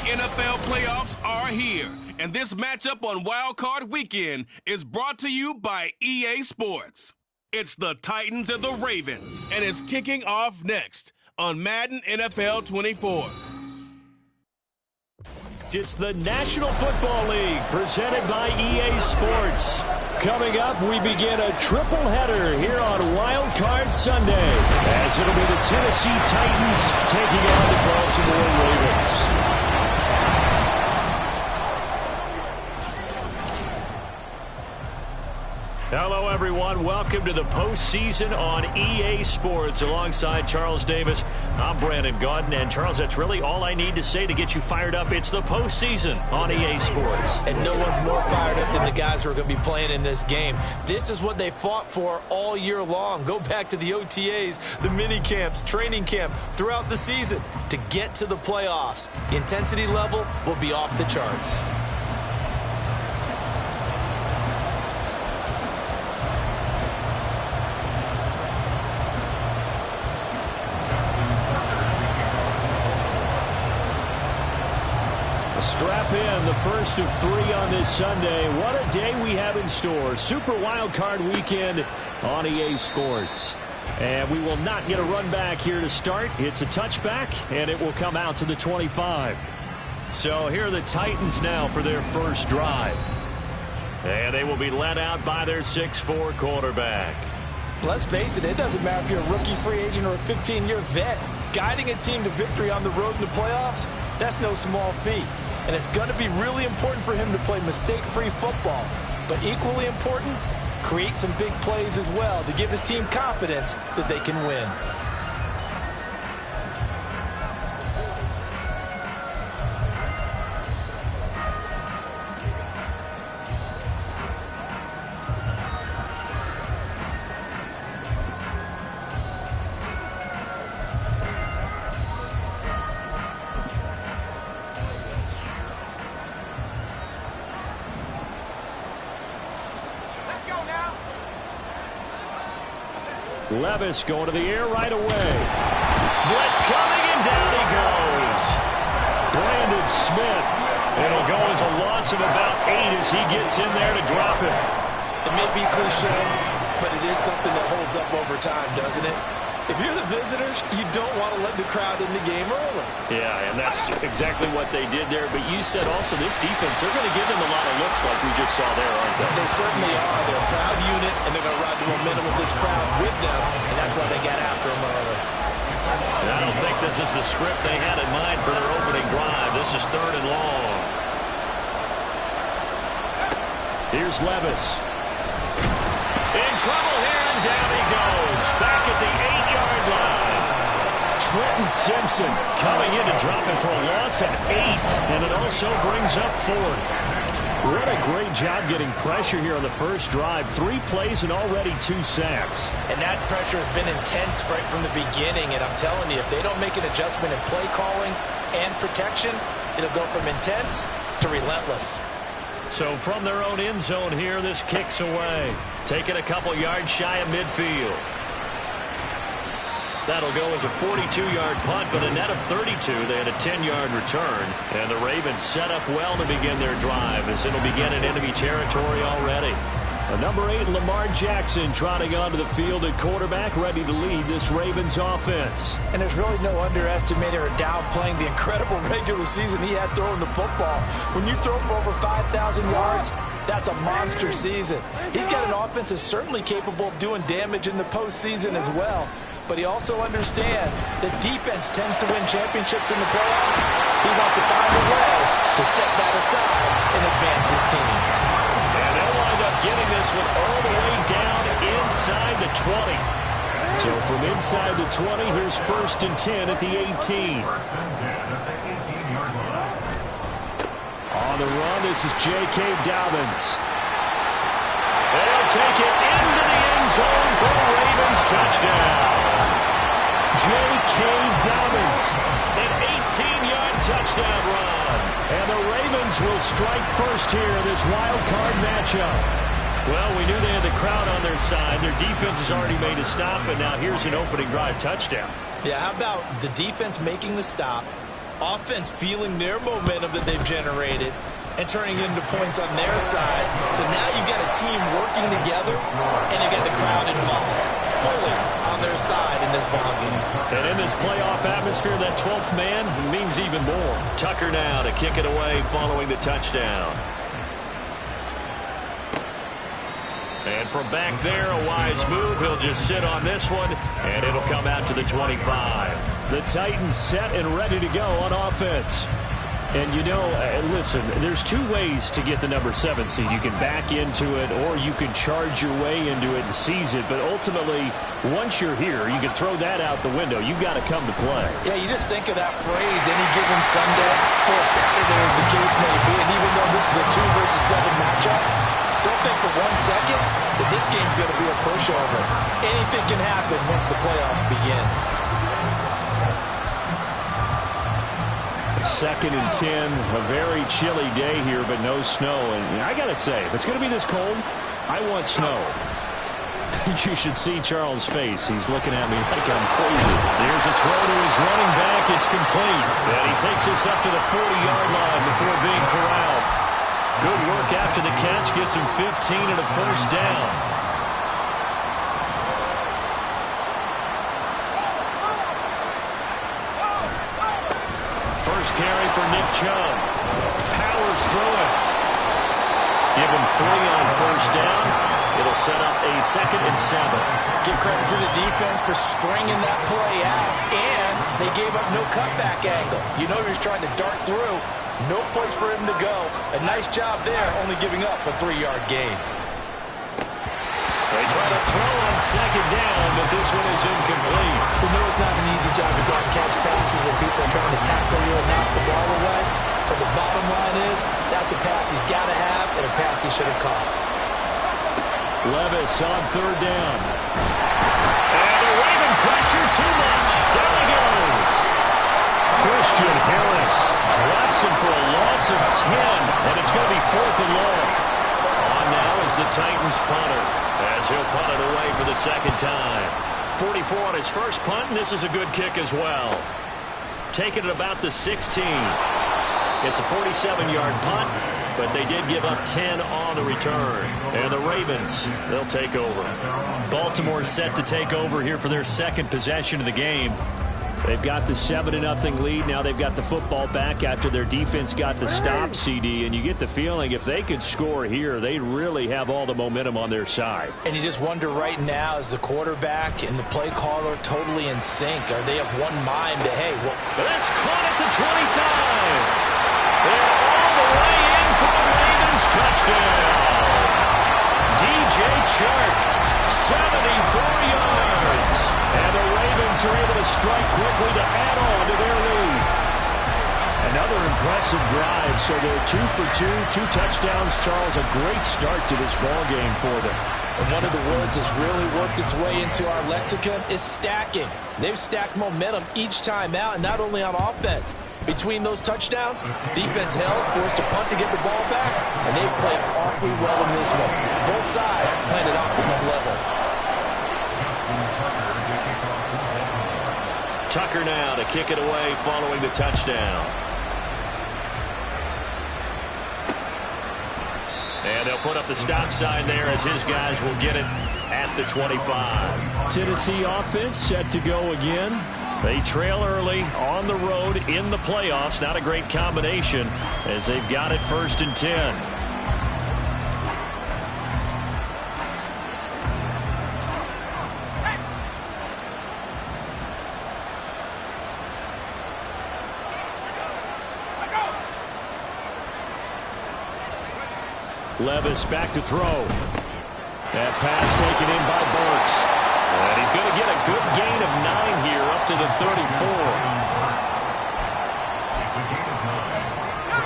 NFL playoffs are here, and this matchup on Wild Card Weekend is brought to you by EA Sports. It's the Titans and the Ravens, and it's kicking off next on Madden NFL 24. It's the National Football League presented by EA Sports. Coming up, we begin a triple header here on Wild Card Sunday, as it'll be the Tennessee Titans taking on the Baltimore Ravens. Hello, everyone. Welcome to the postseason on EA Sports. Alongside Charles Davis, I'm Brandon Gaudin. And, Charles, that's really all I need to say to get you fired up. It's the postseason on EA Sports. And no one's more fired up than the guys who are going to be playing in this game. This is what they fought for all year long. Go back to the OTAs, the mini camps, training camp, throughout the season to get to the playoffs. The intensity level will be off the charts. Strap in, the first of 3 on this Sunday. What a day we have in store. Super Wild Card Weekend on EA Sports. And we will not get a run back here to start. It's a touchback, and it will come out to the 25. So here are the Titans now for their first drive. And they will be led out by their 6'4" quarterback. Let's face it, it doesn't matter if you're a rookie free agent or a 15-year vet. Guiding a team to victory on the road in the playoffs, that's no small feat. And it's going to be really important for him to play mistake-free football. But equally important, create some big plays as well to give his team confidence that they can win. Levis going to the air right away. Blitz coming, and down he goes. Brandon Smith. It'll go as a loss of about 8 as he gets in there to drop it. It may be cliche, but it is something that holds up over time, doesn't it? If you're the visitors, you don't want to let the crowd in the game early. Yeah, and that's exactly what they did there. But you said also this defense, they're going to give them a lot of looks like we just saw there, aren't they? They certainly are. They're a proud unit, and they're going to ride the momentum of this crowd with them, and that's why they got after them early. And I don't think this is the script they had in mind for their opening drive. This is 3rd and long. Here's Levis. In trouble here, and down he goes. Back at the 8-yard line. Trenton Simpson coming in to drop it for a loss of 8, and it also brings up 4th. What a great job getting pressure here on the first drive. 3 plays and already 2 sacks. And that pressure has been intense right from the beginning, and I'm telling you, if they don't make an adjustment in play calling and protection, it'll go from intense to relentless. So from their own end zone here, this kicks away. Taking a couple yards shy of midfield. That'll go as a 42-yard punt, but a net of 32. They had a 10-yard return. And the Ravens set up well to begin their drive, as it'll begin in enemy territory already. Number 8, Lamar Jackson, trotting onto the field at quarterback, ready to lead this Ravens offense. And there's really no underestimating or downplaying the incredible regular season he had throwing the football. When you throw for over 5,000 yards, that's a monster season. He's got an offense that's certainly capable of doing damage in the postseason as well. But he also understands that defense tends to win championships in the playoffs. He wants to find a way to set that aside and advance his team. And they'll wind up getting this one all the way down inside the 20. So from inside the 20, here's 1st and 10 at the 18. On the run, this is J.K. Dobbins. They'll take it into the end zone for a Ravens touchdown. J.K. Dobbins, an 18-yard touchdown run. And the Ravens will strike first here in this wild card matchup. Well, we knew they had the crowd on their side. Their defense has already made a stop, and now here's an opening drive touchdown. Yeah, how about the defense making the stop, Offense feeling their momentum that they've generated and turning it into points on their side. So now you've got a team working together, and you got the crowd involved fully on their side in this ballgame. And in this playoff atmosphere, that 12th man means even more. Tucker now to kick it away following the touchdown. And from back there, a wise move. He'll just sit on this one, and it'll come out to the 25. The Titans set and ready to go on offense. And, you know, listen, there's two ways to get the number 7 seed. You can back into it, or you can charge your way into it and seize it. But ultimately, once you're here, you can throw that out the window. You've got to come to play. Yeah, you just think of that phrase, any given Sunday or Saturday as the case may be. And even though this is a 2 versus 7 matchup, don't think for 1 second that this game's going to be a pushover. Anything can happen once the playoffs begin. 2nd and 10, a very chilly day here, but no snow. And I got to say, if it's going to be this cold, I want snow. You should see Charles' face. He's looking at me like I'm crazy. Here's a throw to his running back. It's complete. And he takes this up to the 40-yard line before being corralled. Good work after the catch. Gets him 15 and a first down. First carry for Nick Chubb. Powers through it. Give him 3 on first down. It'll set up a 2nd and 7. Give credit to the defense for stringing that play out. And they gave up no cutback angle. You know he was trying to dart through. No place for him to go. A nice job there, only giving up a 3-yard gain. They try to throw on 2nd down, but this one is incomplete. We know it's not an easy job to go and catch passes where people are trying to tackle you and knock the ball away. But the bottom line is, that's a pass he's got to have and a pass he should have caught. Levis on 3rd down. And the Raven pressure too much. Down he goes. Christian Harris drops him for a loss of 10, and it's going to be 4th and long. On now is the Titans punter, as he'll punt it away for the 2nd time. 44 on his first punt, and this is a good kick as well. Taking it about the 16. It's a 47-yard punt, but they did give up 10 on the return. And the Ravens, they'll take over. Baltimore set to take over here for their 2nd possession of the game. They've got the 7-0 lead. Now they've got the football back after their defense got the stop, CD. And you get the feeling if they could score here, they'd really have all the momentum on their side. And you just wonder right now, is the quarterback and the play caller totally in sync? Are they of one mind to, hey, well, that's caught at the 25. They're all the way in for the Ravens touchdown. DJ Chark, 74 yards. And the Ravens are able to strike quickly to add on to their lead. Another impressive drive. So they're 2 for 2, 2 touchdowns. Charles, a great start to this ball game for them. And one of the words that's really worked its way into our lexicon is stacking. They've stacked momentum each time out, and not only on offense. Between those touchdowns, defense held, forced to punt to get the ball back, and they played awfully well in this one. Both sides playing at optimum level. Tucker now to kick it away following the touchdown. And they'll put up the stop sign there as his guys will get it at the 25. Tennessee offense set to go again. They trail early on the road in the playoffs. Not a great combination as they've got it 1st and 10. Levis back to throw. That pass taken in by Burks. And he's going to get a good gain of 9 here up to the 34.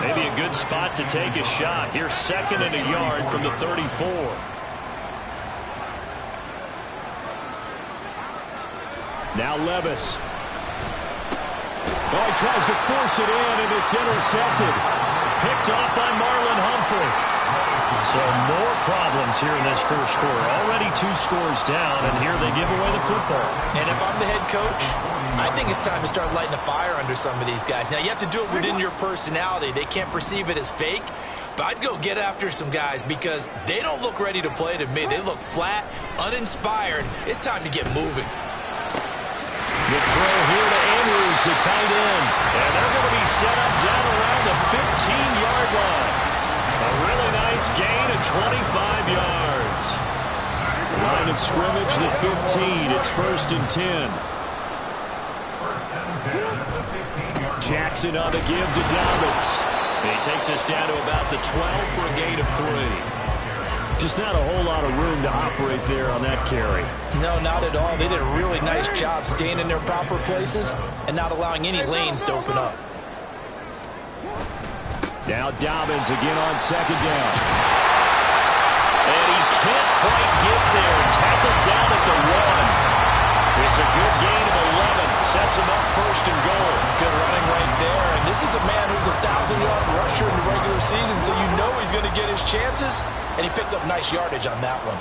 Maybe a good spot to take a shot. Here's 2nd and a yard from the 34. Now Levis. Oh, he tries to force it in, and it's intercepted. Picked off by Marlon Humphrey. So more problems here in this first quarter. Already 2 scores down, and here they give away the football. And if I'm the head coach, I think it's time to start lighting a fire under some of these guys. Now, you have to do it within your personality. They can't perceive it as fake. But I'd go get after some guys because they don't look ready to play to me. They look flat, uninspired. It's time to get moving. The throw here to Andrews, the tight end. And they're going to be set up down around the 15-yard line. A really nice gain of 25 yards. Line of scrimmage, the 15. It's 1st and 10. Jackson on the give to Dobbins. He takes us down to about the 12 for a gain of 3. Just not a whole lot of room to operate there on that carry. No, not at all. They did a really nice job staying in their proper places and not allowing any lanes to open up. Now Dobbins again on 2nd down. And he can't quite get there. Tackled down at the 1. It's a good gain of 11. Sets him up 1st and goal. Good running right there. And this is a man who's a 1,000-yard rusher in the regular season, so you know he's going to get his chances. And he picks up nice yardage on that one.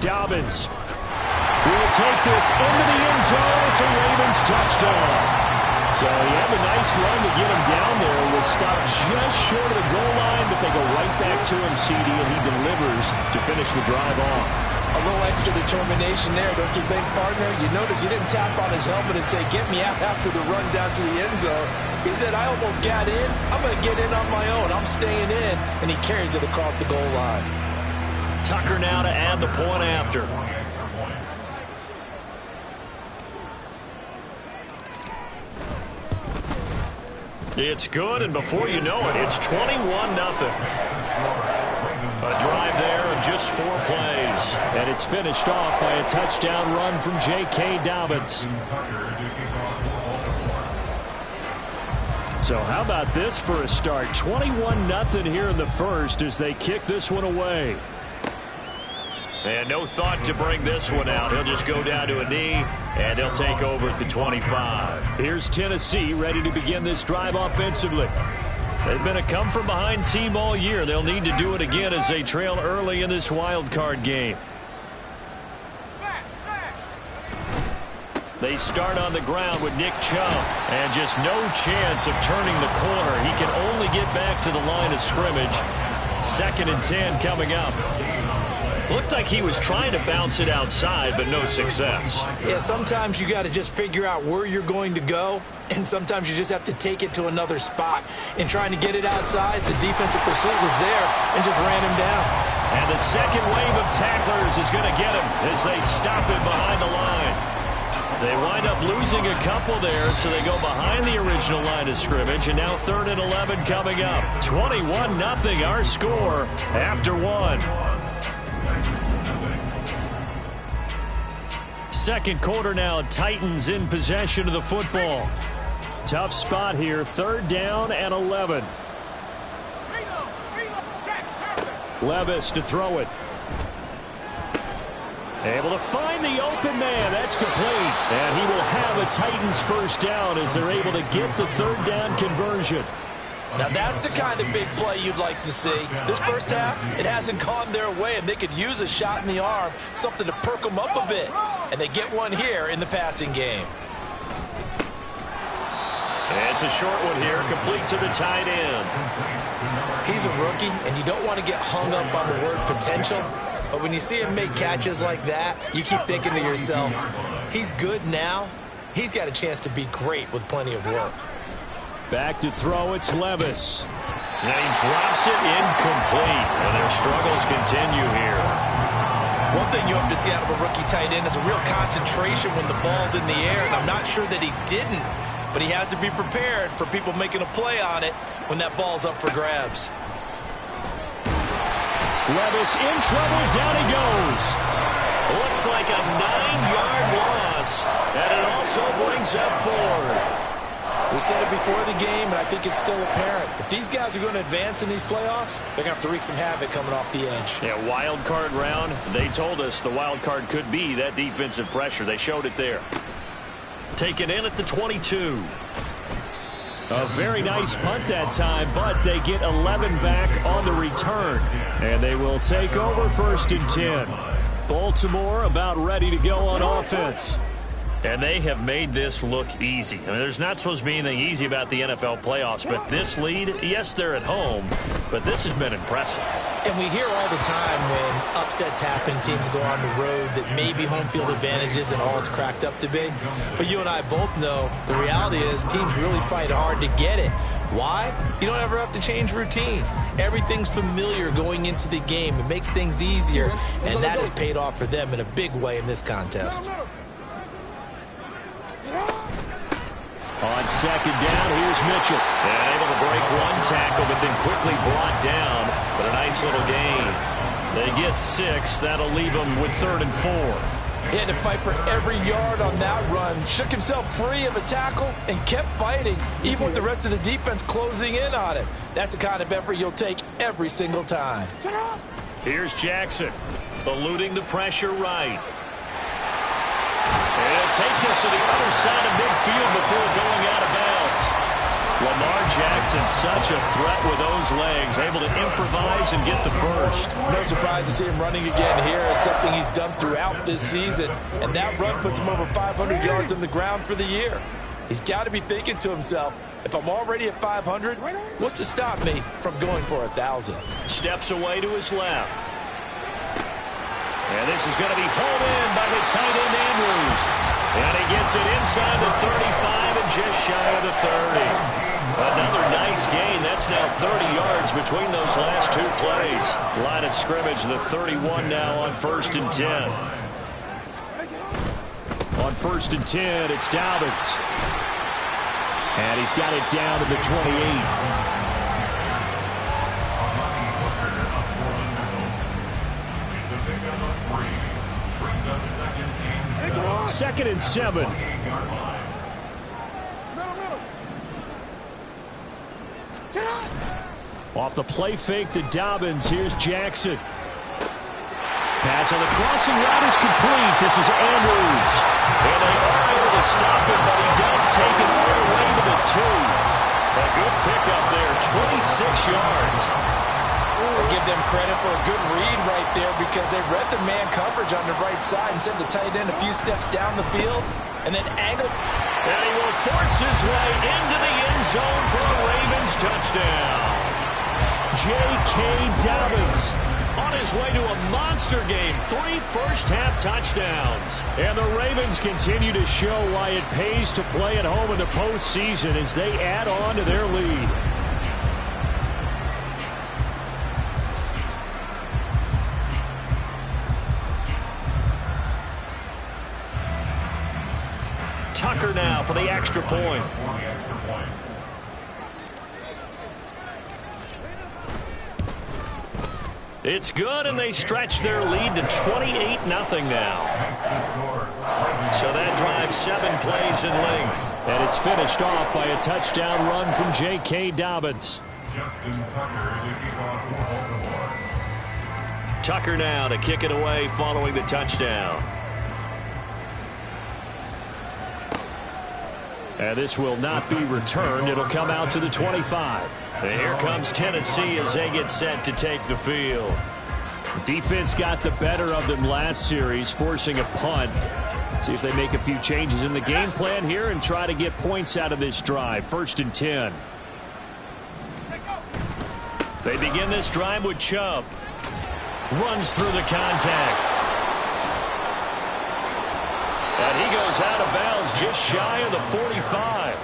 Dobbins will take this into the end zone. It's a Ravens touchdown. So he had a nice run to get him down there. Was stopped just short of the goal line, but they go right back to him, CD, and he delivers to finish the drive off. A little extra determination there, don't you think, partner? You notice he didn't tap on his helmet and say, get me out after the run down to the end zone. He said, I almost got in. I'm going to get in on my own. I'm staying in. And he carries it across the goal line. Tucker now to add the point after. It's good, and before you know it, it's 21-0. A drive there of just 4 plays. And it's finished off by a touchdown run from J.K. Dobbins. So how about this for a start? 21-0 here in the first as they kick this one away. And no thought to bring this one out. He'll just go down to a knee, and they'll take over at the 25. Here's Tennessee ready to begin this drive offensively. They've been a come-from-behind team all year. They'll need to do it again as they trail early in this wild card game. They start on the ground with Nick Chubb, and just no chance of turning the corner. He can only get back to the line of scrimmage. 2nd and 10 coming up. Looked like he was trying to bounce it outside, but no success. Yeah, sometimes you got to just figure out where you're going to go, and sometimes you just have to take it to another spot. In trying to get it outside, the defensive pursuit was there and just ran him down. And the second wave of tacklers is going to get him as they stop him behind the line. They wind up losing a couple there, so they go behind the original line of scrimmage, and now 3rd and 11 coming up. 21-0 our score after 1. Second quarter now, Titans in possession of the football. Tough spot here, 3rd down and 11. Levis to throw it. Able to find the open man. That's complete. And he will have a Titans first down as they're able to get the 3rd down conversion. Now that's the kind of big play you'd like to see. This first half, it hasn't gone their way, and they could use a shot in the arm, something to perk them up a bit. And they get one here in the passing game. It's a short one here, complete to the tight end. He's a rookie, and you don't want to get hung up on the word potential. But when you see him make catches like that, you keep thinking to yourself, he's good now. He's got a chance to be great with plenty of work. Back to throw, it's Levis. And he drops it incomplete. And their struggles continue here. One thing you hope to see out of a rookie tight end is a real concentration when the ball's in the air, and I'm not sure that he didn't, but he has to be prepared for people making a play on it when that ball's up for grabs. Levis in trouble, down he goes. Looks like a 9-yard loss, and it also brings up 4th. We said it before the game, and I think it's still apparent. If these guys are going to advance in these playoffs, they're going to have to wreak some havoc coming off the edge. Yeah, wild card round. They told us the wild card could be that defensive pressure. They showed it there. Taken in at the 22. A very nice punt that time, but they get 11 back on the return. And they will take over 1st and 10. Baltimore about ready to go on offense. And they have made this look easy. I mean, there's not supposed to be anything easy about the NFL playoffs, but this lead, yes, they're at home, but this has been impressive. And we hear all the time when upsets happen, teams go on the road, that maybe home field advantage isn't all it's cracked up to be. But you and I both know the reality is teams really fight hard to get it. Why? You don't ever have to change routine. Everything's familiar going into the game. It makes things easier, and that has paid off for them in a big way in this contest. On 2nd down, here's Mitchell. And able to break one tackle, but then quickly brought down. But a nice little gain. They get 6. That'll leave them with 3rd and 4. He had to fight for every yard on that run. Shook himself free of a tackle and kept fighting, even with the rest of the defense closing in on him. That's the kind of effort you'll take every single time. Here's Jackson, eluding the pressure right. And take this to the other side of midfield before going out of bounds. Lamar Jackson, such a threat with those legs, able to improvise and get the first. No surprise to see him running again here. It's something he's done throughout this season. And that run puts him over 500 yards on the ground for the year. He's got to be thinking to himself, if I'm already at 500, what's to stop me from going for 1,000? Steps away to his left. And this is going to be hauled in by the tight end Andrews. And he gets it inside the 35 and just shy of the 30. Another nice gain. That's now 30 yards between those last 2 plays. Line of scrimmage, the 31 now on 1st and 10. On 1st and 10, it's Dobbins. And he's got it down to the 28. 2nd and 7. Off the play fake to Dobbins. Here's Jackson. Pass on the crossing route is complete. This is Andrews. And they are able to stop him, but he does take it all the way to the 2. A good pickup there, 26 yards. I give them credit for a good read right there because they read the man coverage on the right side and sent the tight end a few steps down the field and then angled. And he will force his way into the end zone for a Ravens touchdown. J.K. Dobbins on his way to a monster game. 3 first-half touchdowns. And the Ravens continue to show why it pays to play at home in the postseason as they add on to their lead. Tucker now for the extra point. It's good, and they stretch their lead to 28-0 now. So that drives 7 plays in length. And it's finished off by a touchdown run from J.K. Dobbins. Tucker now to kick it away following the touchdown. And this will not be returned. It'll come out to the 25. And here comes Tennessee as they get set to take the field. Defense got the better of them last series, forcing a punt. See if they make a few changes in the game plan here and try to get points out of this drive. 1st and 10. They begin this drive with Chubb. Runs through the contact. And he goes out of bounds just shy of the 45.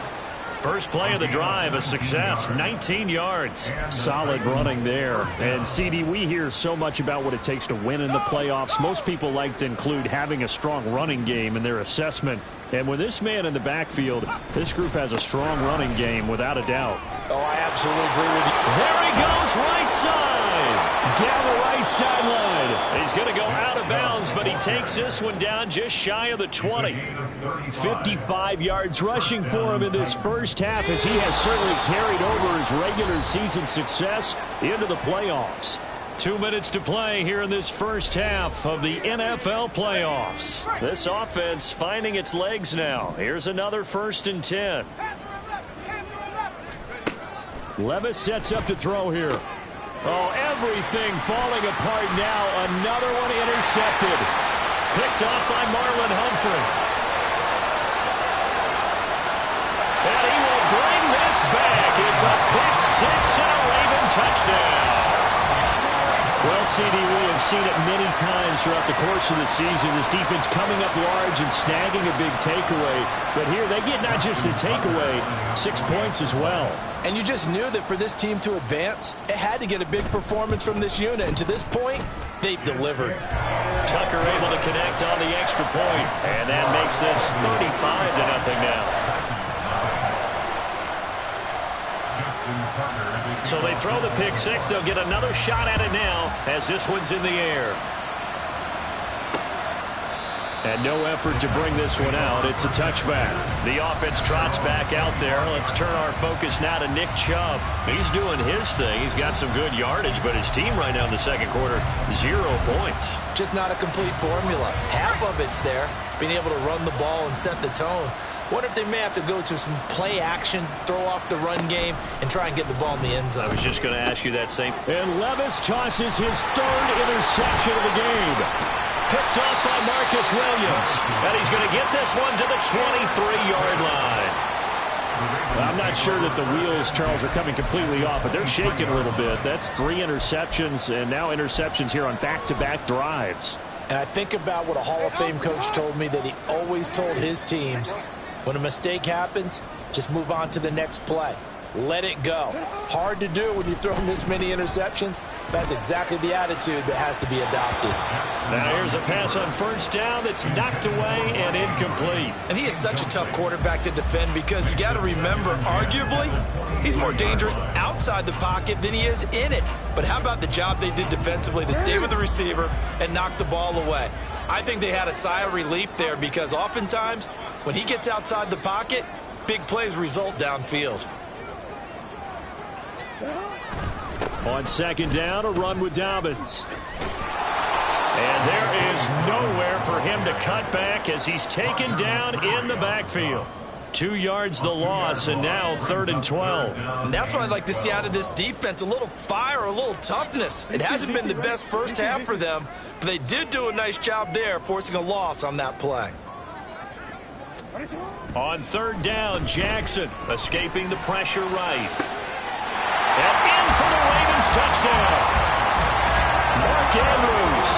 First play of the drive, a success, 19 yards. Solid running there. And, CD, we hear so much about what it takes to win in the playoffs. Most people like to include having a strong running game in their assessment. And with this man in the backfield, this group has a strong running game without a doubt. Oh, I absolutely agree with you. There he goes, right side. Down the right sideline. He's going to go out of bounds, but he takes this one down just shy of the 20. 55 yards rushing for him in this first half as he has certainly carried over his regular season success into the playoffs. 2 minutes to play here in this first half of the NFL playoffs. This offense finding its legs now. Here's another 1st and 10. Levis sets up to throw here. Oh, everything falling apart now. Another one intercepted. Picked off by Marlon Humphrey. And he will bring this back. It's a pick six and a Raven touchdown. Well, CD, we have seen it many times throughout the course of the season. This defense coming up large and snagging a big takeaway. But here they get not just a takeaway, 6 points as well. And you just knew that for this team to advance, it had to get a big performance from this unit. And to this point, they've delivered. Tucker able to connect on the extra point. And that makes this 35-0 now. So they throw the pick six. They'll get another shot at it now as this one's in the air. And no effort to bring this one out. It's a touchback. The offense trots back out there. Let's turn our focus now to Nick Chubb. He's doing his thing. He's got some good yardage, but his team right now in the second quarter, 0 points. Just not a complete formula. Half of it's there, being able to run the ball and set the tone. What if they may have to go to some play action, throw off the run game, and try and get the ball in the end zone? I was just going to ask you that same. And Levis tosses his 3rd interception of the game. Picked off by Marcus Williams. And he's going to get this one to the 23-yard line. I'm not sure that the wheels, Charles, are coming completely off, but they're shaking a little bit. That's 3 interceptions, and now interceptions here on back-to-back drives. And I think about what a Hall of Fame coach told me that he always told his teams, when a mistake happens, just move on to the next play. Let it go. Hard to do when you've thrown this many interceptions. That's exactly the attitude that has to be adopted. Now here's a pass on first down that's knocked away and incomplete. And he is such a tough quarterback to defend because you got to remember, arguably, he's more dangerous outside the pocket than he is in it. But how about the job they did defensively to stay with the receiver and knock the ball away? I think they had a sigh of relief there because oftentimes when he gets outside the pocket, big plays result downfield. On second down, a run with Dobbins. And there is nowhere for him to cut back as he's taken down in the backfield. 2 yards the loss, and now 3rd and 12. And that's what I'd like to see out of this defense, a little fire, a little toughness. It hasn't been the best first half for them, but they did do a nice job there, forcing a loss on that play. On 3rd down, Jackson escaping the pressure right. And in for the Ravens touchdown. Mark Andrews,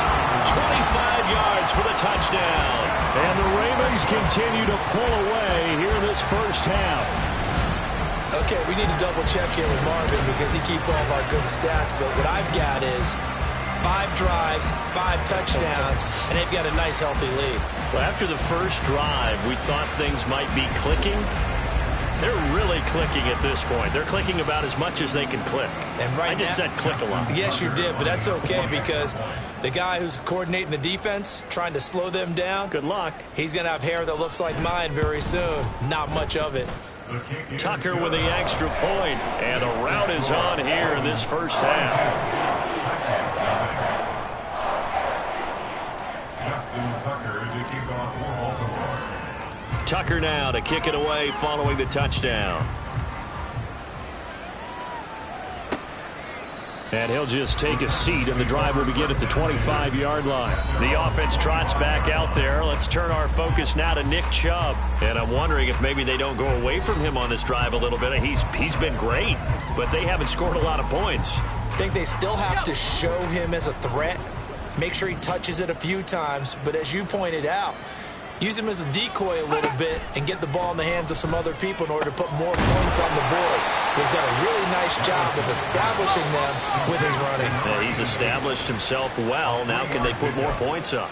25 yards for the touchdown. And the Ravens continue to pull away here in this first half. Okay, we need to double check here with Marvin because he keeps all of our good stats. But what I've got is 5 drives, 5 touchdowns, and they've got a nice, healthy lead. Well, after the first drive, we thought things might be clicking. They're really clicking at this point. They're clicking about as much as they can click. And right I just said click a lot. Yes, you did, but that's okay because the guy who's coordinating the defense, trying to slow them down. Good luck. He's going to have hair that looks like mine very soon. Not much of it. Tucker with the extra point, and a rout is on here in this first half. Tucker now to kick it away following the touchdown. And he'll just take a seat, and the drive will begin at the 25-yard line. The offense trots back out there. Let's turn our focus now to Nick Chubb. And I'm wondering if maybe they don't go away from him on this drive a little bit. He's been great, but they haven't scored a lot of points. I think they still have to show him as a threat. Make sure he touches it a few times. But as you pointed out, use him as a decoy a little bit and get the ball in the hands of some other people in order to put more points on the board. He's done a really nice job of establishing them with his running. Yeah, he's established himself well. Now can they put more points up?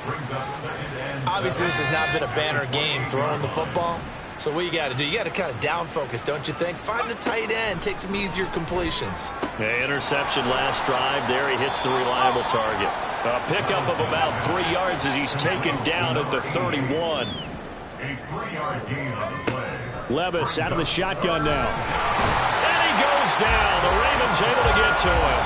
Obviously, this has not been a banner game throwing the football. So what you got to do, you got to kind of down focus, don't you think? Find the tight end, take some easier completions. Yeah, interception last drive. There he hits the reliable target. A pickup of about 3 yards as he's taken down at the 31. Levis out of the shotgun now. And he goes down. The Ravens able to get to him.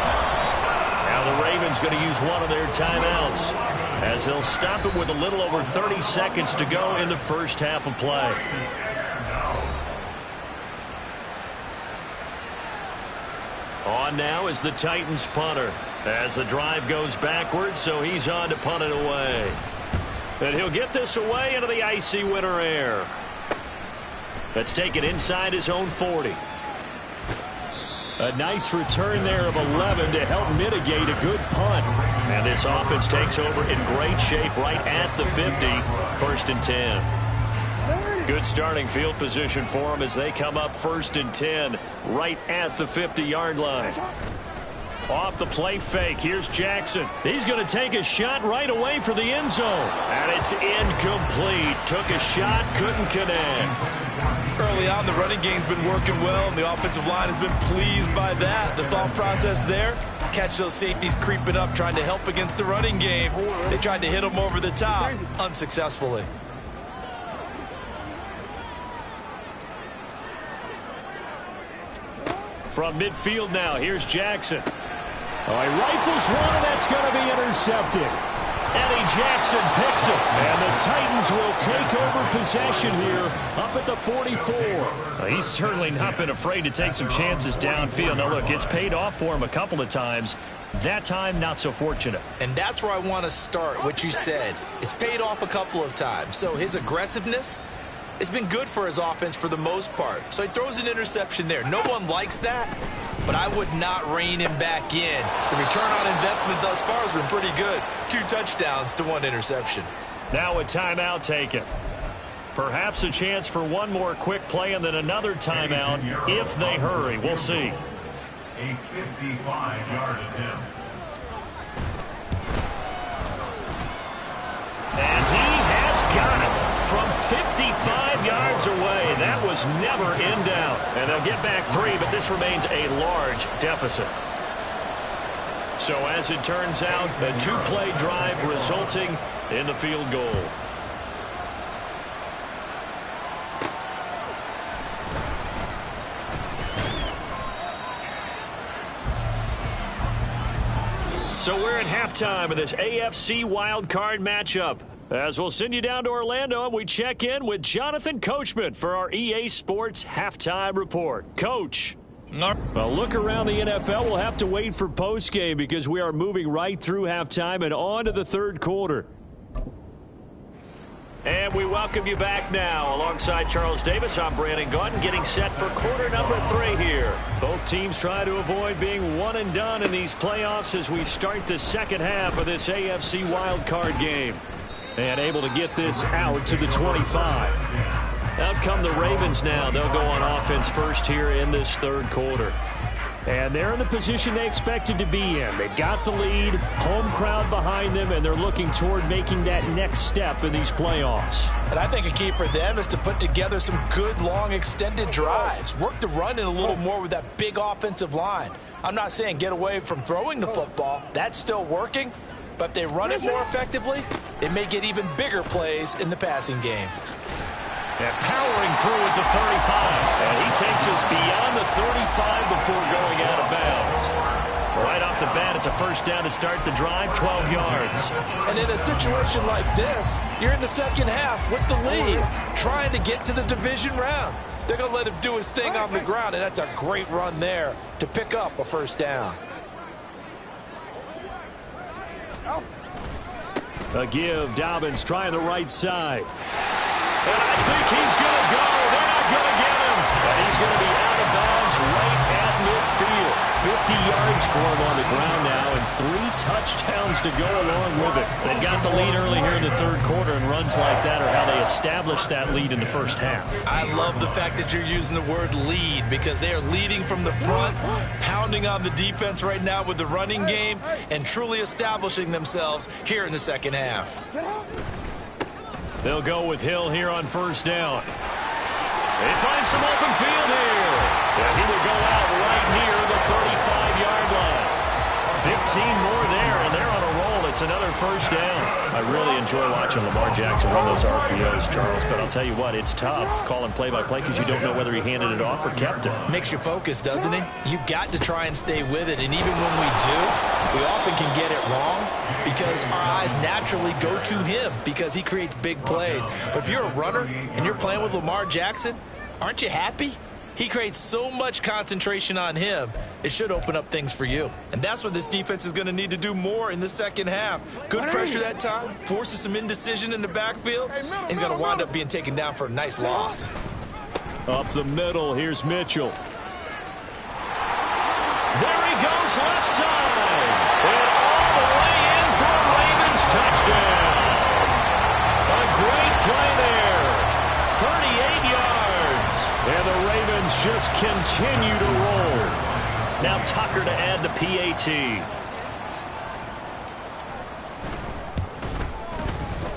Now the Ravens going to use one of their timeouts as they'll stop it with a little over 30 seconds to go in the first half of play. On now is the Titans punter as the drive goes backwards, so he's on to punt it away. And he'll get this away into the icy winter air. Let's take it inside his own 40. A nice return there of 11 to help mitigate a good punt. And this offense takes over in great shape right at the 50. 1st and 10. Good starting field position for them as they come up 1st and 10 right at the 50-yard line. Off the play fake, here's Jackson. He's going to take a shot right away for the end zone. And it's incomplete. Took a shot, couldn't connect. Early on, the running game's been working well, and the offensive line has been pleased by that. The thought process there, catch those safeties creeping up, trying to help against the running game. They tried to hit them over the top, unsuccessfully. From midfield now, here's Jackson. Oh, he rifles one, and that's going to be intercepted. Eddie Jackson picks it, and the Titans will take over possession here up at the 44. He's certainly not been afraid to take some chances downfield. Now, look, it's paid off for him a couple of times. That time, not so fortunate. And that's where I want to start, what you said. It's paid off a couple of times. So his aggressiveness, it's been good for his offense for the most part. So he throws an interception there. No one likes that, but I would not rein him back in. The return on investment thus far has been pretty good. 2 touchdowns to 1 interception. Now a timeout taken. Perhaps a chance for one more quick play and then another timeout if they hurry. We'll see. A 55-yard attempt. And he has got it from 55 yards away. That was never in doubt. And they'll get back 3, but this remains a large deficit. So as it turns out, a 2-play drive resulting in the field goal. So we're at halftime of this AFC wildcard matchup. As we'll send you down to Orlando, and we check in with Jonathan Coachman for our EA Sports Halftime Report. Coach. Well, look around the NFL. We'll have to wait for postgame because we are moving right through halftime and on to the 3rd quarter. And we welcome you back now. Alongside Charles Davis, I'm Brandon Gaudin, getting set for quarter number 3 here. Both teams try to avoid being one and done in these playoffs as we start the second half of this AFC wildcard game. And able to get this out to the 25. Out come the Ravens now. They'll go on offense first here in this 3rd quarter. And they're in the position they expected to be in. They've got the lead, home crowd behind them, and they're looking toward making that next step in these playoffs. And I think a key for them is to put together some good, long, extended drives. Work the run in a little more with that big offensive line. I'm not saying get away from throwing the football. That's still working. But if they run it more effectively, it may get even bigger plays in the passing game. And powering through at the 35. And he takes us beyond the 35 before going out of bounds. Right off the bat, it's a first down to start the drive, 12 yards. And in a situation like this, you're in the second half with the lead, trying to get to the division round. They're going to let him do his thing on the ground, and that's a great run there to pick up a first down. A give, Dobbins trying the right side. And I think he's going to go. They're not going to get him. And he's going to be out of bounds right at midfield. 50 yards for him on the ground now and 3 touchdowns to go along with it. They've got the lead early here in the 3rd quarter, and runs like that are how they established that lead in the first half. I love the fact that you're using the word lead because they are leading from the front, pounding on the defense right now with the running game, and truly establishing themselves here in the second half. They'll go with Hill here on first down. They find some open field here. And he will go out right near the 35-yard line. 15 more there, and they're on a roll. It's another first down. I really enjoy watching Lamar Jackson run those RPOs, Charles, but I'll tell you what, it's tough calling play-by-play because you don't know whether he handed it off or kept it. Makes you focus, doesn't it? You've got to try and stay with it, and even when we do, we often can get it wrong because our eyes naturally go to him because he creates big plays. But if you're a runner and you're playing with Lamar Jackson, aren't you happy? He creates so much concentration on him, it should open up things for you. And that's what this defense is going to need to do more in the second half. Good pressure that time, forces some indecision in the backfield. He's going to wind up being taken down for a nice loss. Up the middle, here's Mitchell. There he goes, left side. And all the way in for a Ravens touchdown. A great play there. 38 yards. And the Ravens just continue to roll. Now Tucker to add the PAT.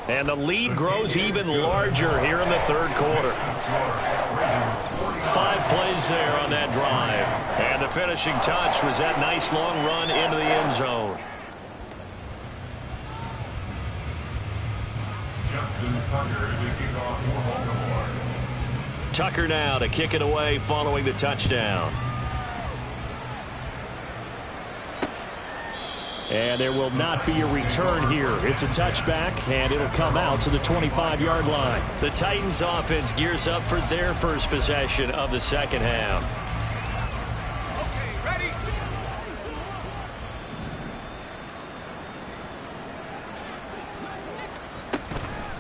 And the lead grows even larger here in the third quarter. 5 plays there on that drive. And the finishing touch was that nice long run into the end zone. Tucker now to kick it away following the touchdown. And there will not be a return here. It's a touchback, and it'll come out to the 25-yard line. The Titans offense gears up for their first possession of the second half. Okay, ready?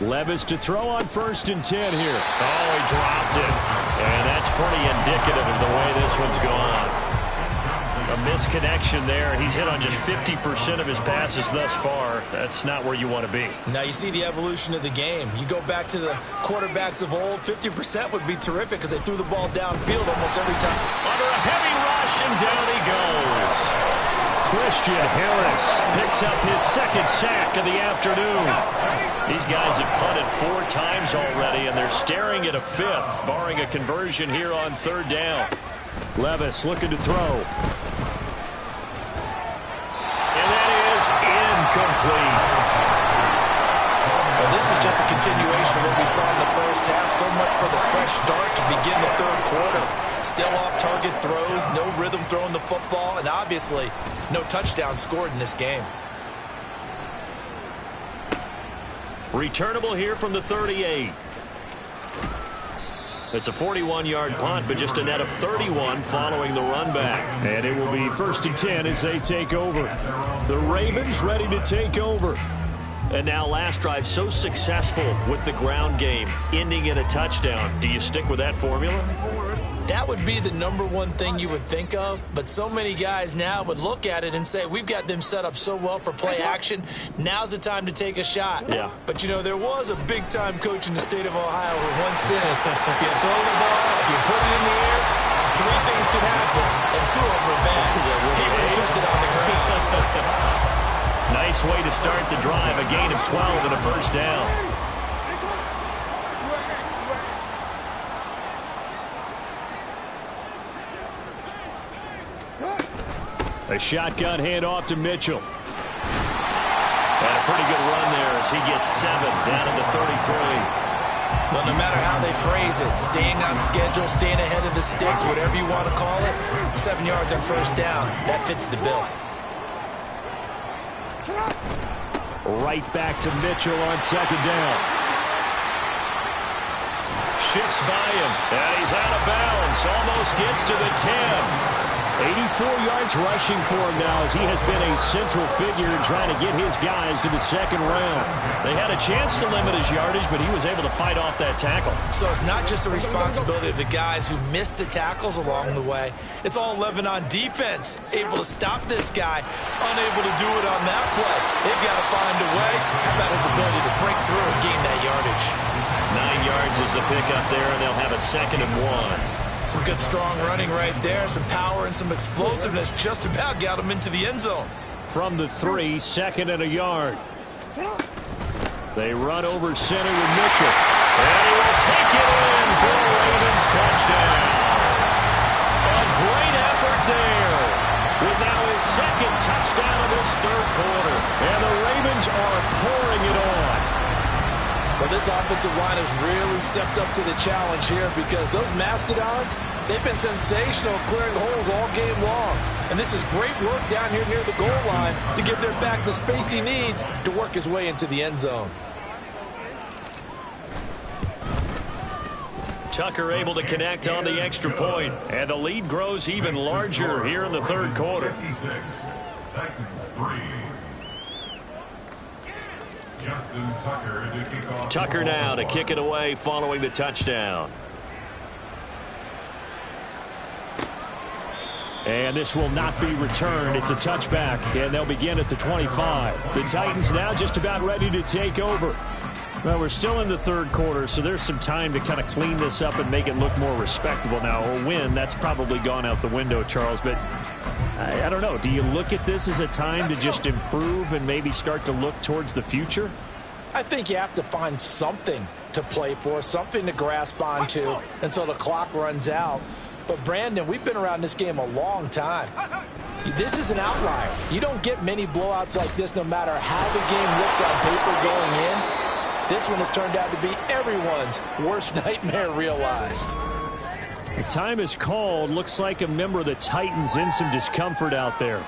Levis to throw on 1st and 10 here. Oh, he dropped it. And that's pretty indicative of the way this one's gone. A misconnection there. He's hit on just 50% of his passes thus far. That's not where you want to be. Now you see the evolution of the game. You go back to the quarterbacks of old, 50% would be terrific because they threw the ball downfield almost every time. Under a heavy rush, and down he goes. Christian Harris picks up his 2nd sack of the afternoon. These guys have punted 4 times already, and they're staring at a 5th, barring a conversion here on 3rd down. Levis looking to throw. Incomplete. Well, this is just a continuation of what we saw in the first half. So much for the fresh start to begin the third quarter. Still off-target throws, no rhythm throwing the football, and obviously no touchdown scored in this game. Returnable here from the 38. It's a 41-yard punt, but just a net of 31 following the run back. And it will be 1st and 10 as they take over. The Ravens ready to take over. And now last drive so successful with the ground game, ending in a touchdown. Do you stick with that formula? That would be the #1 thing you would think of, but so many guys now would look at it and say, we've got them set up so well for play action, now's the time to take a shot. Yeah. But, you know, there was a big-time coach in the state of Ohio who once said, if you throw the ball, if you put it in the air, 3 things can happen, and 2 of them are bad. He would have fixed it on the ground. Nice way to start the drive, a gain of 12 and a 1st down. A shotgun handoff to Mitchell. And a pretty good run there as he gets 7 down to the 33. Well, no matter how they phrase it, staying on schedule, staying ahead of the sticks, whatever you want to call it, 7 yards on 1st down, that fits the bill. Right back to Mitchell on 2nd down. Shifts by him, and he's out of bounds. Almost gets to the 10. 84 yards rushing for him now as he has been a central figure in trying to get his guys to the 2nd round. They had a chance to limit his yardage, but he was able to fight off that tackle. So it's not just the responsibility of the guys who missed the tackles along the way. It's all 11 on defense, able to stop this guy, unable to do it on that play. They've got to find a way. How about his ability to break through and gain that yardage? 9 yards is the pickup there, and they'll have a 2nd and 1. Some good strong running right there, some power and some explosiveness just about got him into the end zone. From the 3, 2nd and a yard. They run over center with Mitchell. And he will take it in for a Ravens touchdown. A great effort there. With now his 2nd touchdown of this 3rd quarter. And the Ravens are pouring it on. Well, this offensive line has really stepped up to the challenge here because those Mastodons, they've been sensational clearing holes all game long. And this is great work down here near the goal line to give their back the space he needs to work his way into the end zone. Tucker able to connect on the extra point, and the lead grows even larger here in the third quarter. 56, Titans 3. Justin Tucker to kick off. Tucker now to kick it away following the touchdown. And this will not be returned. It's a touchback, and they'll begin at the 25. The Titans now just about ready to take over. Well, we're still in the third quarter, so there's some time to kind of clean this up and make it look more respectable now. A win, that's probably gone out the window, Charles, but I don't know. Do you look at this as a time to just improve and maybe start to look towards the future? I think you have to find something to play for, something to grasp onto until the clock runs out. But, Brandon, we've been around this game a long time. This is an outlier. You don't get many blowouts like this no matter how the game looks on paper going in. This one has turned out to be everyone's worst nightmare realized. The time is called. Looks like a member of the Titans in some discomfort out there.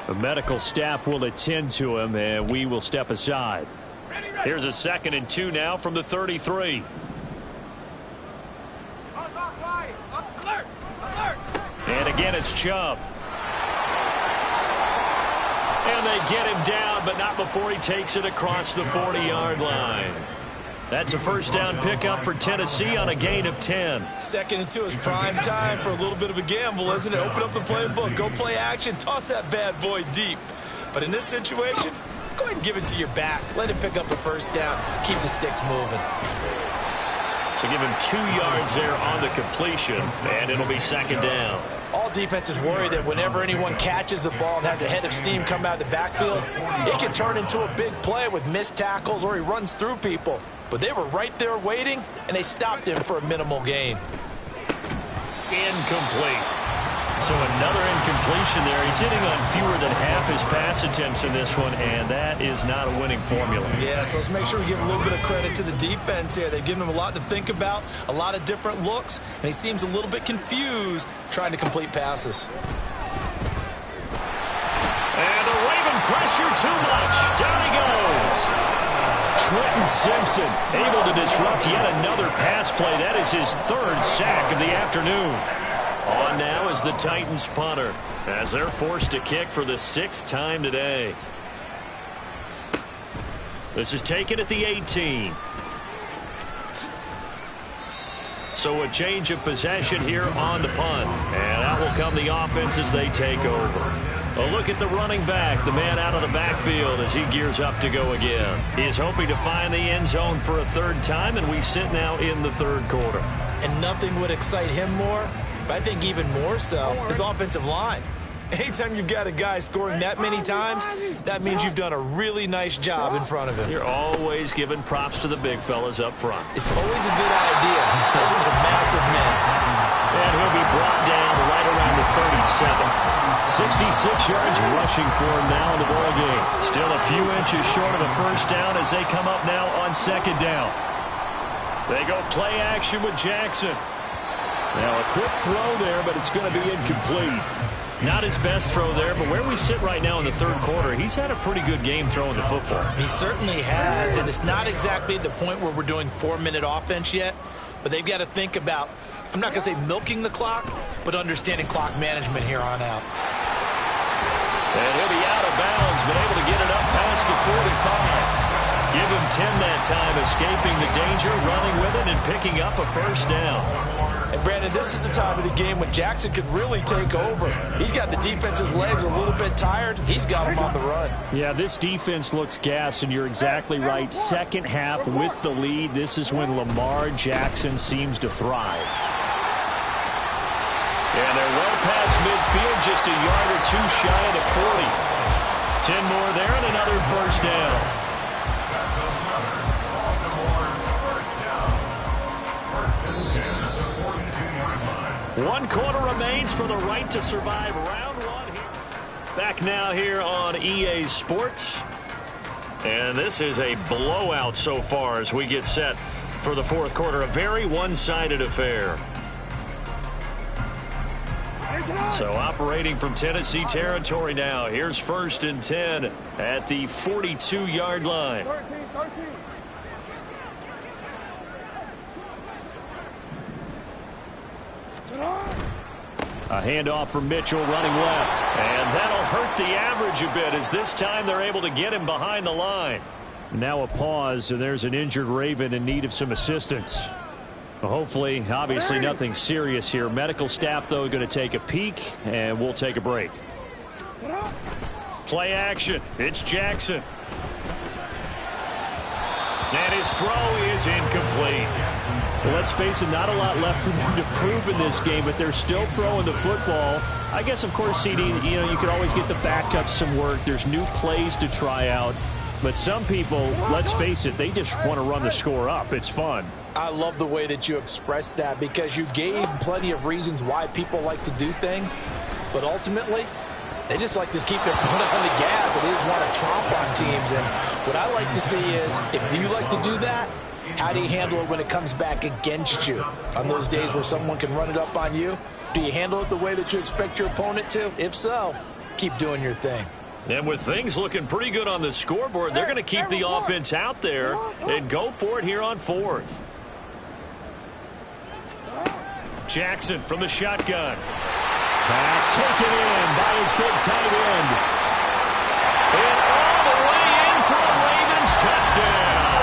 The medical staff will attend to him, and we will step aside. Here's a 2nd and 2 now from the 33. And again, it's Chubb. And they get him down, but not before he takes it across the 40-yard line. That's a first down pickup for Tennessee on a gain of 10. 2nd and 2 is prime time for a little bit of a gamble, isn't it? Open up the playbook, go play action, toss that bad boy deep. But in this situation, go ahead and give it to your back. Let him pick up the first down. Keep the sticks moving. So give him 2 yards there on the completion, and it'll be 2nd down. All defenses worry that whenever anyone catches the ball and has a head of steam come out of the backfield, it can turn into a big play with missed tackles or he runs through people. But they were right there waiting, and they stopped him for a minimal gain. Incomplete. So another incompletion there. He's hitting on fewer than half his pass attempts in this one, and that is not a winning formula. Yeah, so let's make sure we give a little bit of credit to the defense here. They've given him a lot to think about, a lot of different looks, and he seems a little bit confused trying to complete passes. And the Raven pressure too much. Down he goes. Trenton Simpson able to disrupt yet another pass play. That is his 3rd sack of the afternoon. On now is the Titans punter as they're forced to kick for the 6th time today. This is taken at the 18. So a change of possession here on the punt. And out will come the offense as they take over. A look at the running back, the man out of the backfield as he gears up to go again. He is hoping to find the end zone for a 3rd time, and we sit now in the 3rd quarter. And nothing would excite him more, but I think even more so, his offensive line. Anytime you've got a guy scoring that many times, that means you've done a really nice job in front of him. You're always giving props to the big fellas up front. It's always a good idea. Those are some massive men. And he'll be brought down right around the 37. 66 yards rushing for him now in the ball game. Still a few inches short of a first down as they come up now on 2nd down. They go play action with Jackson. Now a quick throw there, but it's going to be incomplete. Not his best throw there, but where we sit right now in the 3rd quarter, he's had a pretty good game throwing the football. He certainly has, and it's not exactly the point where we're doing 4-minute offense yet, but they've got to think about, I'm not going to say milking the clock, but understanding clock management here on out. And he'll be out of bounds, but able to get it up past the 45. Give him 10 that time, escaping the danger, running with it, and picking up a first down. And, Brandon, this is the time of the game when Jackson could really take over. He's got the defense's legs a little bit tired. He's got them on the run. Yeah, this defense looks gassed, and you're exactly right. 2nd half with the lead. This is when Lamar Jackson seems to thrive. And they're well past midfield, just a yard or 2 shy of the 40. 10 more there and another first down. One quarter remains for the right to survive round 1 here. Back now here on EA Sports. And this is a blowout so far as we get set for the 4th quarter. A very one-sided affair. So operating from Tennessee territory now. Here's 1st and 10 at the 42-yard line. 13. A handoff from Mitchell running left. And that'll hurt the average a bit as this time they're able to get him behind the line. Now a pause, and there's an injured Raven in need of some assistance. Hopefully, obviously nothing serious here. Medical staff, though, going to take a peek, and we'll take a break. Play action. It's Jackson. And his throw is incomplete. Well, let's face it, not a lot left for them to prove in this game, but they're still throwing the football. I guess, of course, CD, you could always get the backups some work. There's new plays to try out. But some people, let's face it, they just want to run the score up. It's fun. I love the way that you expressed that because you gave plenty of reasons why people like to do things. But ultimately, they just like to keep their foot on the gas, and they just want to tromp on teams. And what I like to see is, if you like to do that, how do you handle it when it comes back against you? On those days where someone can run it up on you, do you handle it the way that you expect your opponent to? If so, keep doing your thing. And with things looking pretty good on the scoreboard, they're going to keep the offense out there and go for it here on fourth. Jackson from the shotgun. Pass taken in by his big tight end. And all the way in for a Ravens touchdown.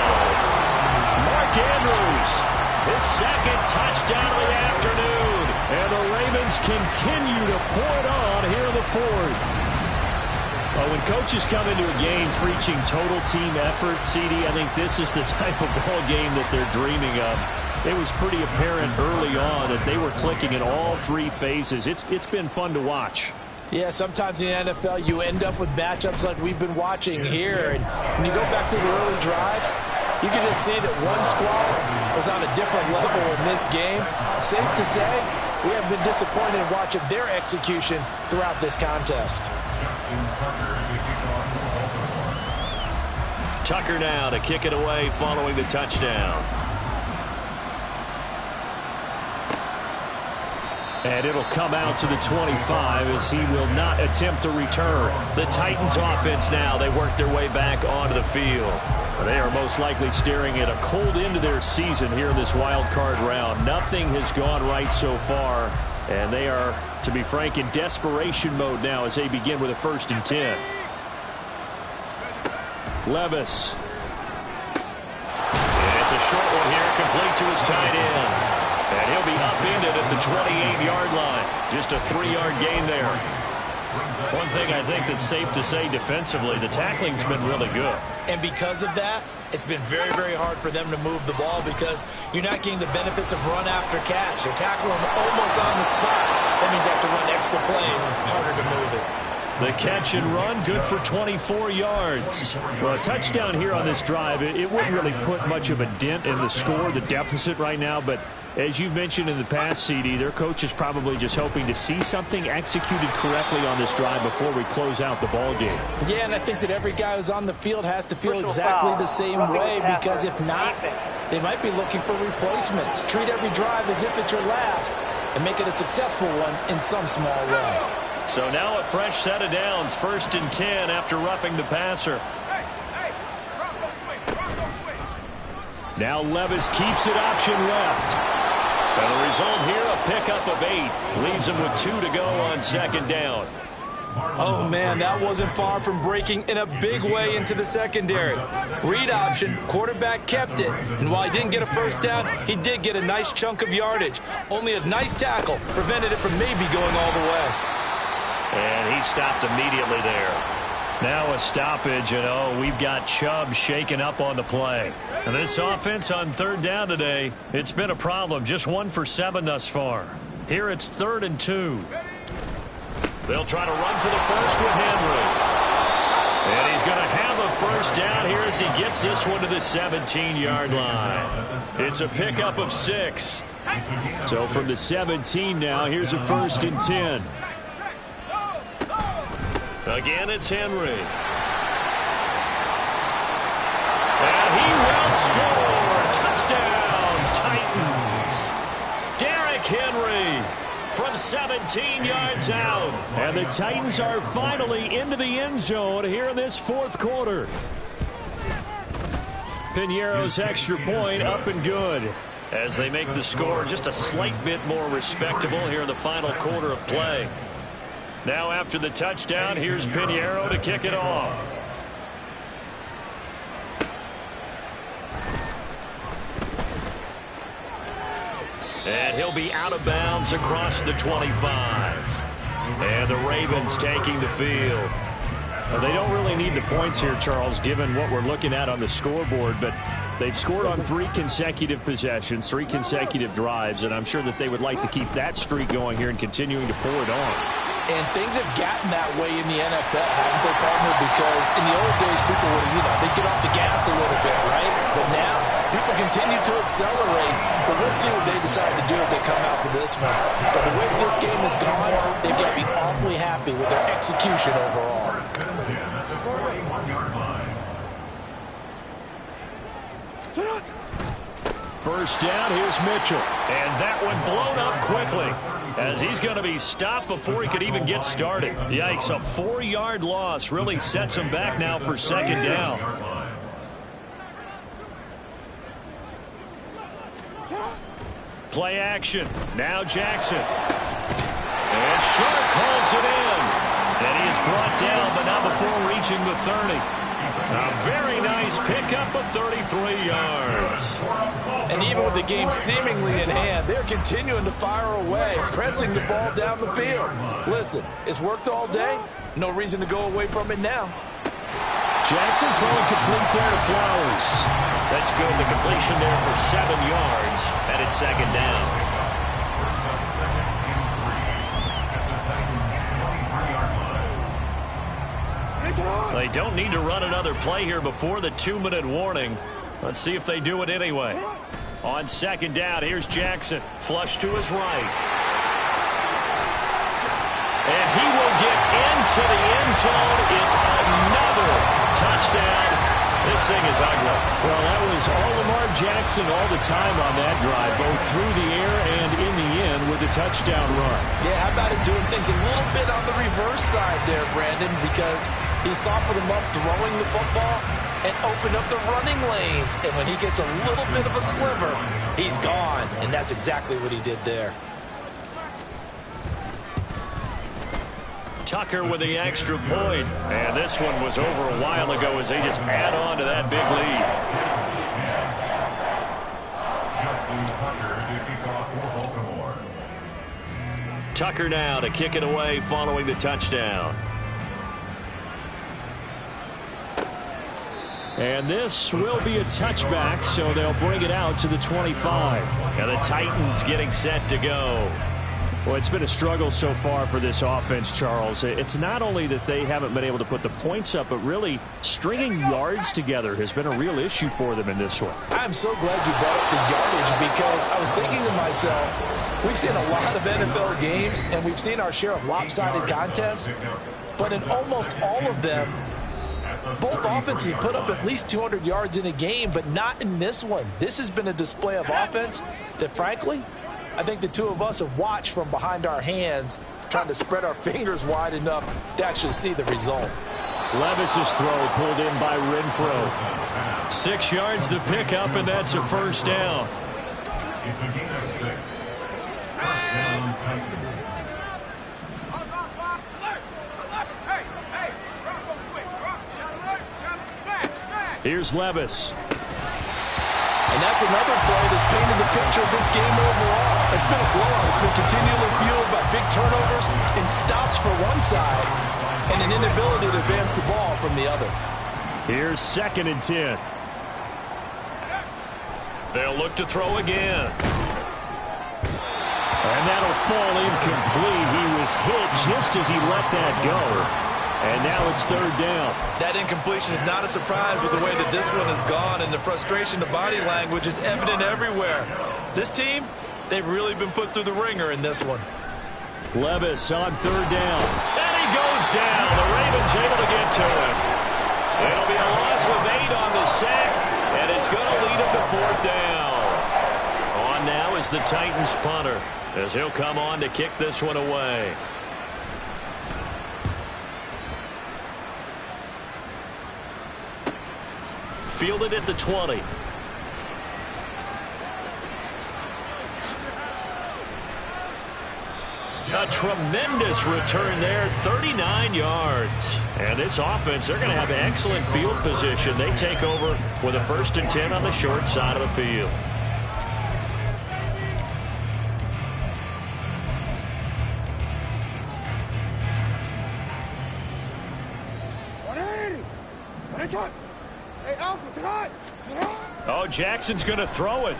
Mark Andrews, his second touchdown of the afternoon. And the Ravens continue to pour it on here in the fourth. Well, when coaches come into a game preaching total team effort, CD, I think this is the type of ball game that they're dreaming of. It was pretty apparent early on that they were clicking in all three phases. It's been fun to watch. Yeah, sometimes in the NFL you end up with matchups like we've been watching here. And when you go back to the early drives, you can just see that one squad was on a different level in this game. Safe to say, we have been disappointed in watching their execution throughout this contest. Tucker now to kick it away following the touchdown. And it'll come out to the 25 as he will not attempt to return. The Titans offense now, they work their way back onto the field. They are most likely staring at a cold end to their season here in this wild card round. Nothing has gone right so far, and they are, to be frank, in desperation mode now as they begin with a 1st and 10. Levis. And it's a short one here, complete to his tight end. And he'll be upended at the 28-yard line. Just a 3-yard gain there. One thing I think that's safe to say defensively, the tackling's been really good. And because of that, it's been very, very hard for them to move the ball because you're not getting the benefits of run after catch. You're tackling them almost on the spot. That means you have to run extra plays, harder to move it. The catch and run, good for 24 yards. Well, a touchdown here on this drive, it wouldn't really put much of a dent in the score, the deficit right now, but as you mentioned in the past, CD, their coach is probably just hoping to see something executed correctly on this drive before we close out the ball game. Yeah, and I think that every guy who's on the field has to feel exactly the same way because if not, they might be looking for replacements. Treat every drive as if it's your last and make it a successful one in some small way. So now a fresh set of downs, 1st and 10 after roughing the passer. Now Levis keeps it option left. And the result here, a pickup of 8. Leaves him with 2 to go on 2nd down. Oh, man, that wasn't far from breaking in a big way into the secondary. Read option, quarterback kept it. And while he didn't get a 1st down, he did get a nice chunk of yardage. Only a nice tackle prevented it from maybe going all the way. And he stopped immediately there. Now a stoppage, and we've got Chubb shaken up on the play. And this offense on 3rd down today, it's been a problem. Just 1 for 7 thus far. Here it's 3rd and 2. They'll try to run for the first with Henry. And he's going to have a 1st down here as he gets this one to the 17-yard line. It's a pickup of 6. So from the 17 now, here's a 1st and 10. Again, it's Henry. And he will score. Touchdown, Titans. Derrick Henry from 17 yards out. And the Titans are finally into the end zone here in this 4th quarter. Piñeiro's extra point up and good. as they make the score just a slight bit more respectable here in the final quarter of play. Now after the touchdown, here's Pinheiro to kick it off. And he'll be out of bounds across the 25. And the Ravens taking the field. Well, they don't really need the points here, Charles, given what we're looking at on the scoreboard, but they've scored on 3 consecutive possessions, 3 consecutive drives, and I'm sure that they would like to keep that streak going here and continuing to pour it on. And things have gotten that way in the NFL, haven't they, partner? Because in the old days, people would, they'd get off the gas a little bit, right? But now, people continue to accelerate. But we'll see what they decide to do as they come out for this one. But the way this game has gone, they've got to be awfully happy with their execution overall. First down, here's Mitchell. And that one blown up quickly, as he's going to be stopped before he could even get started. Yikes, a 4-yard loss really sets him back now for second down. Play action. Now Jackson. And Sharp calls it in. And he is brought down, but not before reaching the 30. A very nice pickup of 33 yards. And even with the game seemingly in hand, they're continuing to fire away, pressing the ball down the field. Listen, it's worked all day. No reason to go away from it now. Jackson throwing complete there to Flowers. That's good. The completion there for 7 yards, and it's second down. They don't need to run another play here before the 2-minute warning. Let's see if they do it anyway. On second down, here's Jackson. Flush to his right. And he will get into the end zone. It's another touchdown. This thing is ugly. Well, that was all Lamar Jackson all the time on that drive, both through the air and in the end with a touchdown run. Yeah, how about him doing things a little bit on the reverse side there, Brandon, because he softened him up throwing the football and opened up the running lanes. And when he gets a little bit of a sliver, he's gone. And that's exactly what he did there. Tucker with the extra point. And this one was over a while ago as they just add on to that big lead. Tucker now to kick it away following the touchdown. And this will be a touchback, so they'll bring it out to the 25. And the Titans getting set to go. Well, it's been a struggle so far for this offense, Charles. It's not only that they haven't been able to put the points up, but really stringing yards together has been a real issue for them in this one. I'm so glad you brought up the yardage, because I was thinking to myself, we've seen a lot of NFL games, and we've seen our share of lopsided contests, but in almost all of them, both offenses put up at least 200 yards in a game, but not in this one. This has been a display of offense that, frankly, I think the two of us have watched from behind our hands, trying to spread our fingers wide enough to actually see the result. Levis's throw pulled in by Renfro. 6 yards to pick up, and that's a first down. It's a gain of 6. First down, Titans. Here's Levis. And that's another play that's painted the picture of this game overall. It's been a blowout. It's been continually fueled by big turnovers and stops for one side and an inability to advance the ball from the other. Here's 2nd and 10. They'll look to throw again. And that'll fall incomplete. He was hit just as he let that go. And now it's 3rd down. That incompletion is not a surprise with the way that this one has gone, and the frustration, the body language is evident everywhere. This team, they've really been put through the ringer in this one. Levis on 3rd down. And he goes down. The Ravens able to get to him. It'll be a loss of 8 on the sack, and it's going to lead him to 4th down. On now is the Titans punter, as he'll come on to kick this one away. Fielded at the 20. A tremendous return there, 39 yards. And this offense, they're going to have excellent field position. They take over with a 1st and 10 on the short side of the field. Oh, Jackson's going to throw it.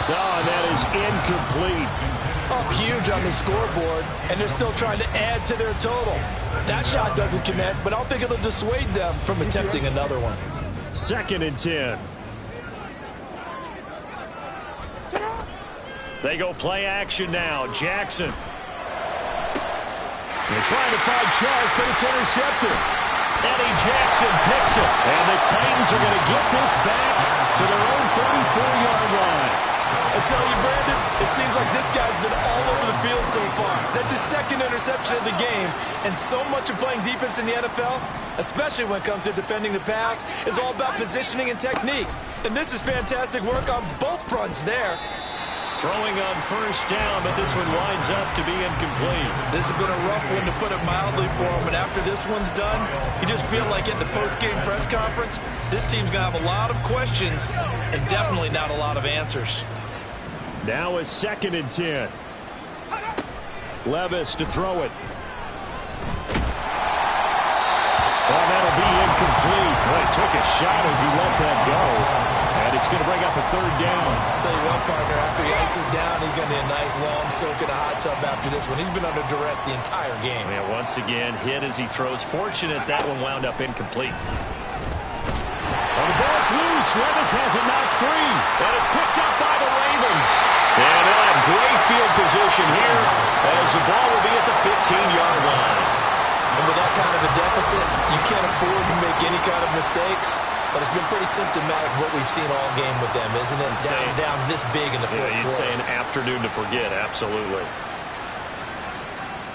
Oh, and that is incomplete. Up huge on the scoreboard, and they're still trying to add to their total. That shot doesn't connect, but I don't think it'll dissuade them from attempting another one. 2nd and 10. They go play action now. Jackson. They're trying to find Chark, but it's intercepted. Eddie Jackson picks it. And the Titans are going to get this back to their own 34-yard line. I tell you, Brandon, it seems like this guy's been all over the field so far. That's his 2nd interception of the game. And so much of playing defense in the NFL, especially when it comes to defending the pass, is all about positioning and technique. And this is fantastic work on both fronts there. Throwing on 1st down, but this one winds up to be incomplete. This has been a rough one, to put it mildly, for him. And after this one's done, you just feel like at the post-game press conference, this team's going to have a lot of questions and definitely not a lot of answers. Now is 2nd and 10. Levis to throw it. Oh, that'll be incomplete. Boy, took a shot as he let that go. And it's going to bring up a 3rd down. I'll tell you what, partner, after he ices down, he's going to need a nice long soak in a hot tub after this one. He's been under duress the entire game. And once again, hit as he throws. Fortunate that one wound up incomplete. Oh, the ball's loose. Levis has it knocked free. And it's picked up by the Ravens. And they'll have great field position here as the ball will be at the 15-yard line. And with that kind of a deficit, you can't afford to make any kind of mistakes. But it's been pretty symptomatic of what we've seen all game with them, isn't it? Down this big in the fourth quarter. You'd say an afternoon to forget, absolutely.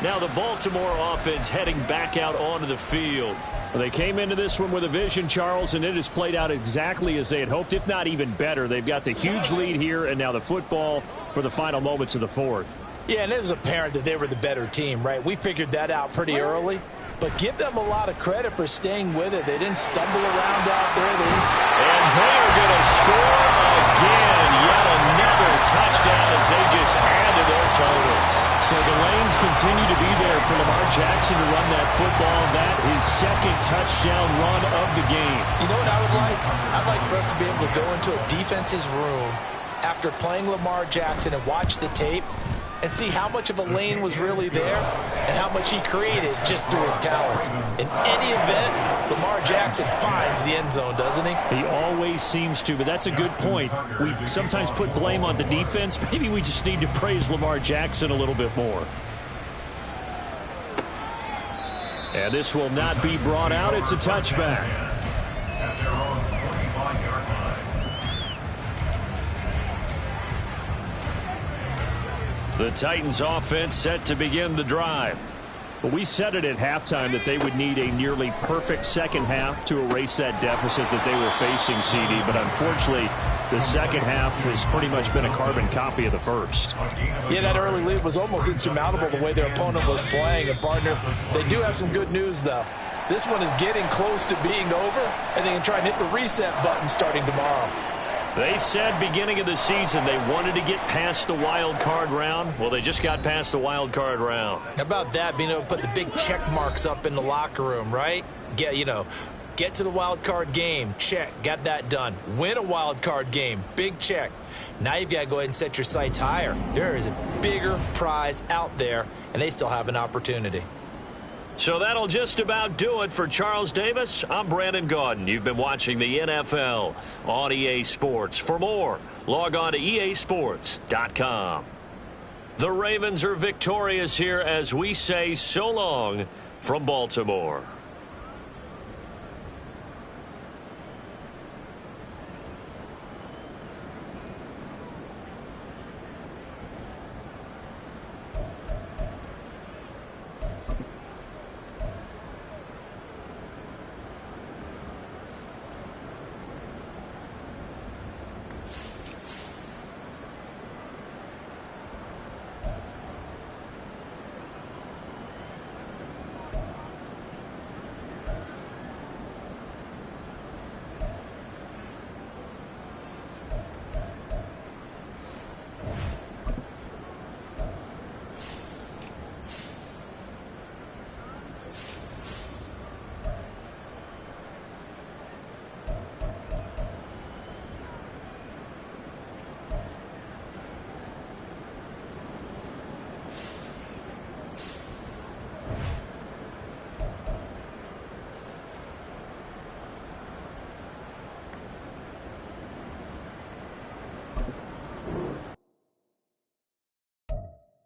Now the Baltimore offense heading back out onto the field. They came into this one with a vision, Charles, and it has played out exactly as they had hoped, if not even better. They've got the huge lead here, and now the football for the final moments of the 4th. Yeah, and it was apparent that they were the better team, right? We figured that out pretty early. But give them a lot of credit for staying with it. They didn't stumble around out there. And they are going to score again. Yet another touchdown as they just add to their totals. So the lanes continue to be there for Lamar Jackson to run that football. That is 2nd touchdown run of the game. You know what I would like? I'd like for us to be able to go into a defense's room after playing Lamar Jackson and watch the tape and see how much of a lane was really there and how much he created just through his talents. In any event, Lamar Jackson finds the end zone, doesn't he? He always seems to, but that's a good point. We sometimes put blame on the defense. Maybe we just need to praise Lamar Jackson a little bit more. And this will not be brought out. It's a touchback. At their own 45-yard line. The Titans offense set to begin the drive. But we said it at halftime that they would need a nearly perfect second half to erase that deficit that they were facing, CD. But unfortunately, the second half has pretty much been a carbon copy of the first. Yeah, that early lead was almost insurmountable the way their opponent was playing. And, partner, they do have some good news, though. This one is getting close to being over, and they can try and hit the reset button starting tomorrow. They said beginning of the season they wanted to get past the wild card round. Well, they just got past the wild card round. How about that, being able to put the big check marks up in the locker room, right? Get to the wild card game, check, got that done. Win a wild card game, big check. Now you've got to go ahead and set your sights higher. There is a bigger prize out there, and they still have an opportunity. So that'll just about do it for Charles Davis. I'm Brandon Gaudin. You've been watching the NFL on EA Sports. For more, log on to easports.com. The Ravens are victorious here as we say so long from Baltimore.